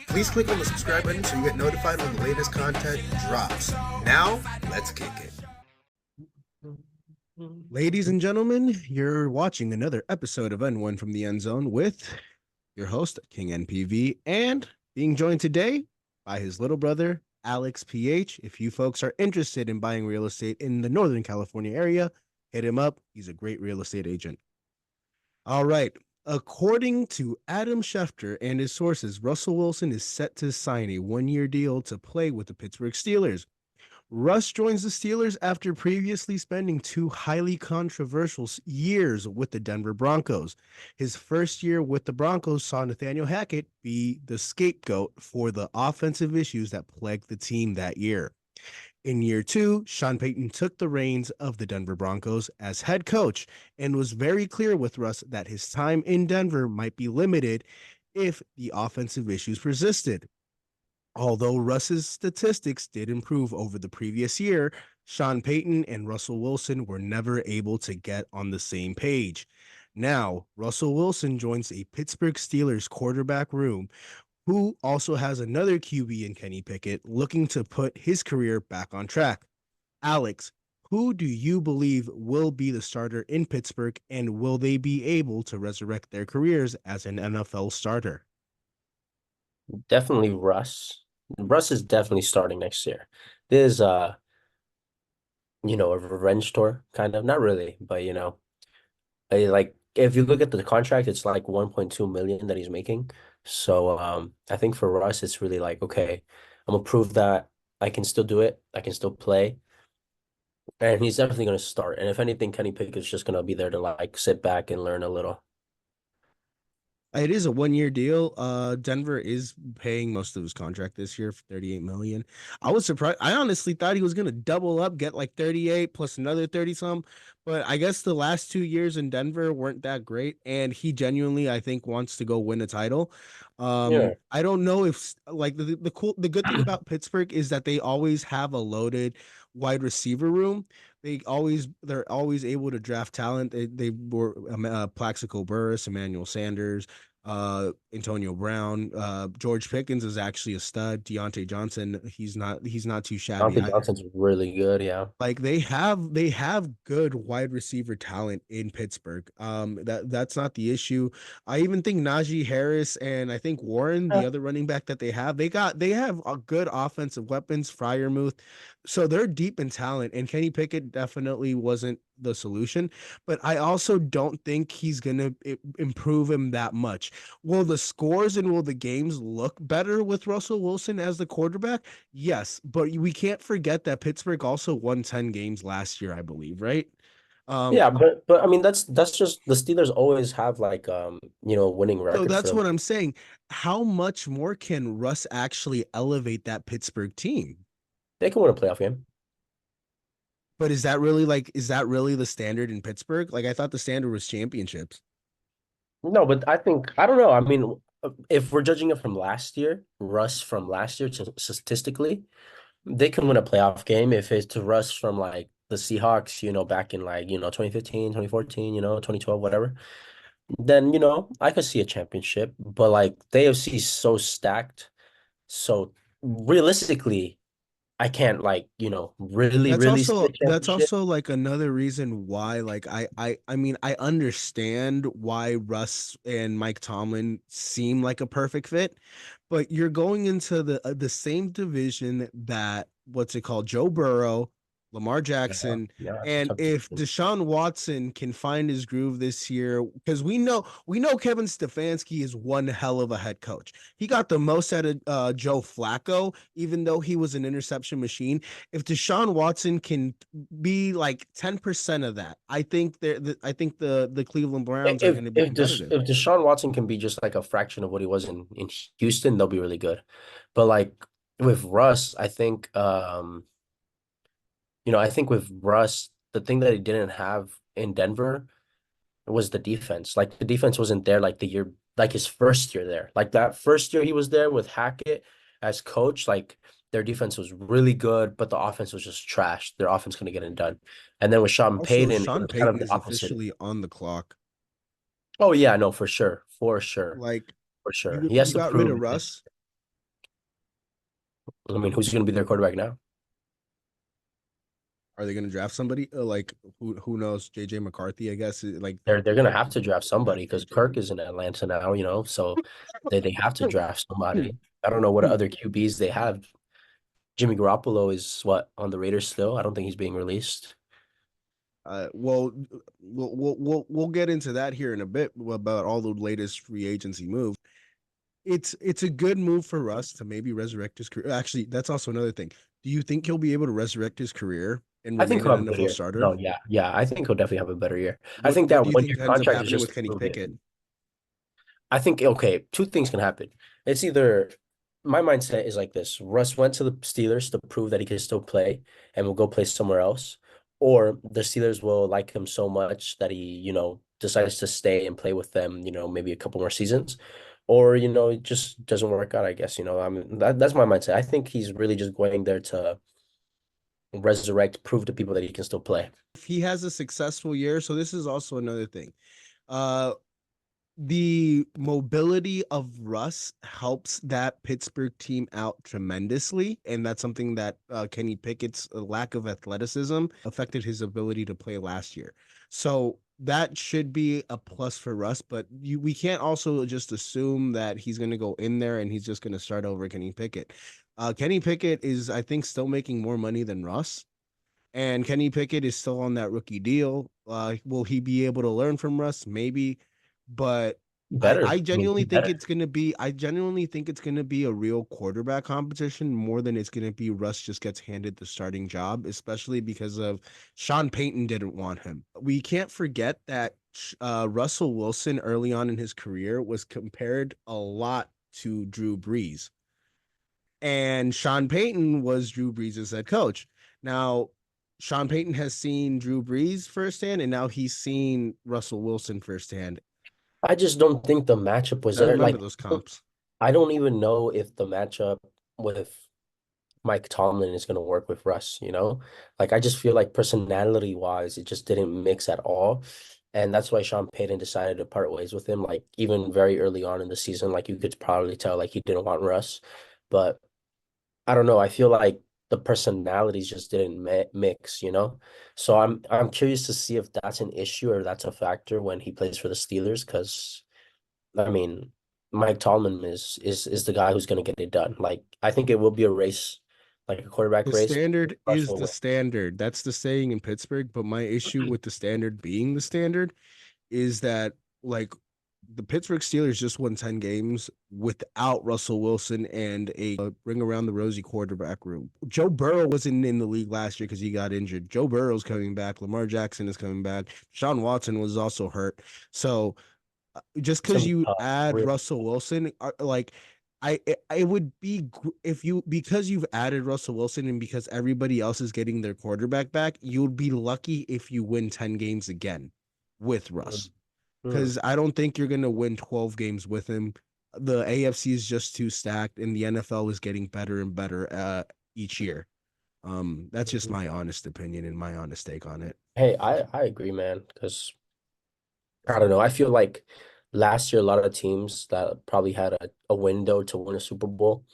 Please click on the subscribe button so you get notified when the latest content drops. Now, let's kick it. Ladies and gentlemen, you're watching another episode of N1 from the End Zone with your host, King NPV, and being joined today by his little brother, Alex PH. If you folks are interested in buying real estate in the Northern California area, hit him up. He's a great real estate agent. All right. According to Adam Schefter and his sources, Russell Wilson is set to sign a one-year deal to play with the Pittsburgh Steelers. Russ joins the Steelers after previously spending two highly controversial years with the Denver Broncos. His first year with the Broncos saw Nathaniel Hackett be the scapegoat for the offensive issues that plagued the team that year. In year two, Sean Payton took the reins of the Denver Broncos as head coach and was very clear with Russ that his time in Denver might be limited if the offensive issues persisted. Although Russ's statistics did improve over the previous year, Sean Payton and Russell Wilson were never able to get on the same page. Now, Russell Wilson joins a Pittsburgh Steelers quarterback room who also has another QB in Kenny Pickett looking to put his career back on track. Alex, who do you believe will be the starter in Pittsburgh, and will they be able to resurrect their careers as an NFL starter? Definitely Russ. Russ is definitely starting next year. There's a revenge tour, kind of. Not really, but like if you look at the contract, it's like 1.2 million that he's making. So I think for Russ, it's really like, okay, I'm gonna prove that I can still do it, I can still play. And he's definitely gonna start. And if anything, Kenny Pickett's just gonna be there to like sit back and learn a little. It is a one-year deal. Denver is paying most of his contract this year for 38 million. I was surprised. I honestly thought he was gonna double up, get like 38 plus another 30 some. But I guess the last 2 years in Denver weren't that great, and he genuinely, I think, wants to go win a title. Yeah. I don't know if like the good thing about Pittsburgh is that they always have a loaded wide receiver room. They're always able to draft talent. They were Plaxico Burress, Emmanuel Sanders, Antonio Brown, George Pickens is actually a stud. Deontay Johnson, he's not too shabby. Dante Johnson's really good, yeah. Like they have good wide receiver talent in Pittsburgh. That's not the issue. I even think Najee Harris and I think Warren, the other running back that they have a good offensive weapons, Fryermuth. So they're deep in talent, and Kenny Pickett definitely wasn't the solution, but I also don't think he's gonna improve him that much. Will the scores and will the games look better with Russell Wilson as the quarterback? Yes, but we can't forget that Pittsburgh also won 10 games last year, I believe, right? Um, Yeah, but I mean that's just the Steelers always have like winning so record for that's them. what I'm saying. How much more can Russ actually elevate that Pittsburgh team? They can win a playoff game. But is that really the standard in Pittsburgh? Like I thought the standard was championships. No, but I think I don't know. I mean, if we're judging it from last year, Russ from last year to statistically, they can win a playoff game if it's to Russ from like the Seahawks, back in like, 2015, 2014, 2012, whatever. Then, I could see a championship, but like the AFC is so stacked. So realistically, I can't like, really, That's really see a also that's championship. also like another reason why like I mean I understand why Russ and Mike Tomlin seem like a perfect fit, but you're going into the same division that what's it called Joe Burrow, Lamar Yeah, Jackson, yeah, it's a and tough if division. Deshaun Watson can find his groove this year, because we know Kevin Stefanski is one hell of a head coach. He got the most out of Joe Flacco, even though he was an interception machine. If Deshaun Watson can be like 10% of that, I think the Cleveland Browns are If going to be if Des, competitive. if Deshaun Watson can be just like a fraction of what he was in Houston, they'll be really good. But like with Russ, I think with Russ, the thing that he didn't have in Denver was the defense. Like the defense wasn't there like the year, like his first year there. Like that first year he was there with Hackett as coach, like their defense was really good, but the offense was just trash. Their offense couldn't get it done. And then with Sean Also, Payton, it Sean was kind of Payton the is opposite. officially on the clock. Oh yeah, no, for sure, for sure. Like for sure. You He has you to got rid prove of it. Russ. I mean, who's going to be their quarterback now? Are they going to draft somebody like who knows? JJ McCarthy, I guess. Like They're going to have to draft somebody draft because JJ. Kirk is in Atlanta now, so they have to draft somebody. I don't know what other QBs they have. Jimmy Garoppolo is what on the Raiders still? I don't think he's being released. Well, we'll get into that here in a bit about all the latest free agency moves. It's a good move for Russ to maybe resurrect his career. Actually, that's also another thing. Do you think he'll be able to resurrect his career and I think remain he'll an have a good NFL year. starter? No, yeah. I think he'll definitely have a better year. I think What that do you one think year ends up contract is happening just with to Kenny prove it. Pickett? I think okay, two things can happen. It's either my mindset is like this: Russ went to the Steelers to prove that he can still play and will go play somewhere else, or the Steelers will like him so much that he decides to stay and play with them maybe a couple more seasons, or it just doesn't work out, I guess. I mean that's my mindset. I think he's really just going there to resurrect, prove to people that he can still play. If he has a successful year, so this is also another thing. Uh, the mobility of Russ helps that Pittsburgh team out tremendously, and that's something that Kenny Pickett's lack of athleticism affected his ability to play last year. So that should be a plus for Russ, but we can't also just assume that he's going to go in there and he's just going to start over Kenny Pickett. Kenny Pickett is, I think, still making more money than Russ. And Kenny Pickett is still on that rookie deal. Will he be able to learn from Russ? Maybe, but Better. I I mean, genuinely he think better. it's gonna be. I genuinely think it's gonna be a real quarterback competition more than it's gonna be Russ just gets handed the starting job, especially because of Sean Payton didn't want him. We can't forget that Russell Wilson early on in his career was compared a lot to Drew Brees, and Sean Payton was Drew Brees' head coach. Now, Sean Payton has seen Drew Brees firsthand, and now he's seen Russell Wilson firsthand. I just don't think the matchup was I there. remember those comps. I don't even know if the matchup with Mike Tomlin is going to work with Russ. Like, I just feel like personality wise, it just didn't mix at all. And that's why Sean Payton decided to part ways with him. Like, even very early on in the season, like, you could probably tell, like, he didn't want Russ. But I don't know. I feel like the personalities just didn't mix. So I'm curious to see if that's an issue or that's a factor when he plays for the Steelers, because I mean, Mike Tomlin is the guy who's going to get it done. Like, I think it will be a race, like a quarterback The race. standard Russ is will the win. standard. That's the saying in Pittsburgh. But my issue with the standard being the standard is that, like, the Pittsburgh Steelers just won 10 games without Russell Wilson and a ring around the rosy quarterback room. Joe Burrow wasn't in the league last year because he got injured. Joe Burrow's coming back. Lamar Jackson is coming back. Sean Watson was also hurt. So just It's gonna because be you tough. add Really. Russell Wilson, like I would be if you because you've added Russell Wilson and because everybody else is getting their quarterback back, you'd be lucky if you win 10 games again with Russ. Mm, mm. Because I don't think you're gonna win 12 games with him. The AFC is just too stacked, and the NFL is getting better and better each year. That's just my honest opinion and my honest take on it. Hey, I agree, man, because I don't know. I feel like last year a lot of teams that probably had a window to win a Super Bowl,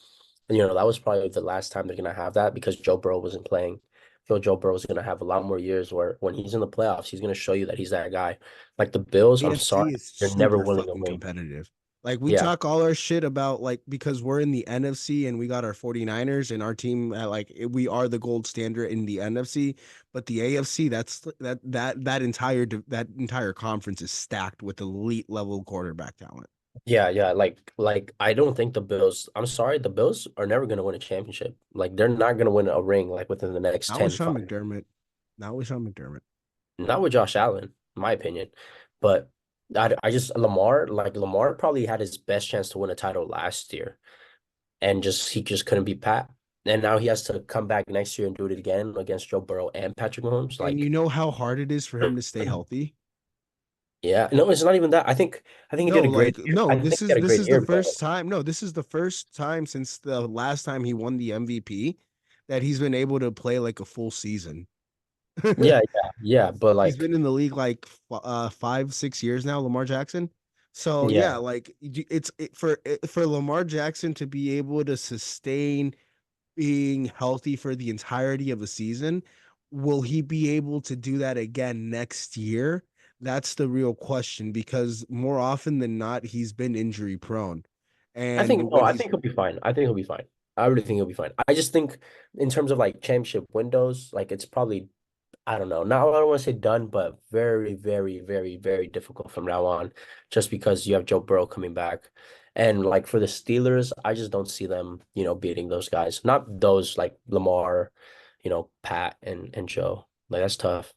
that was probably the last time they're gonna have that because Joe Burrow wasn't playing. I feel Joe Burrow is gonna have a lot more years where when he's in the playoffs, he's gonna show you that he's that guy. Like the Bills, I'm sorry, AFC is they're never super winning a fucking ring. competitive. Like we Yeah, talk all our shit about like because we're in the NFC and we got our 49ers and our team we are the gold standard in the NFC, but the AFC that entire conference is stacked with elite level quarterback talent. yeah. Like I don't think the Bills. I'm sorry, the Bills are never gonna win a championship. Like they're not gonna win a ring like within the next Not with 10, Sean 5. McDermott. Not with Sean McDermott. Not with Josh Allen, in my opinion. But I just Lamar probably had his best chance to win a title last year, and he just couldn't be Pat. And now he has to come back next year and do it again against Joe Burrow and Patrick Mahomes. And you Like, know how hard it is for him to stay healthy? yeah, no, it's not even that. I think he No, did a great like year. no, I think this he had is a this great is the year, but first time. No, this is the first time since the last time he won the MVP that he's been able to play like a full season. yeah. But He's like, been in the league like 5, 6 years now, Lamar Jackson. So yeah, Yeah. like for Lamar Jackson to be able to sustain being healthy for the entirety of a season, will he be able to do that again next year? That's the real question because more often than not, he's been injury prone. I And think no, when I he's think he'll be fine. I think he'll be fine. I really think he'll be fine. I just think in terms of like championship windows, like it's probably I don't know. Not I don't want to say done, but very, very, very, very difficult from now on, just because you have Joe Burrow coming back. And like for the Steelers, I just don't see them, beating those guys. Not those like Lamar, Pat and Joe. Like that's tough.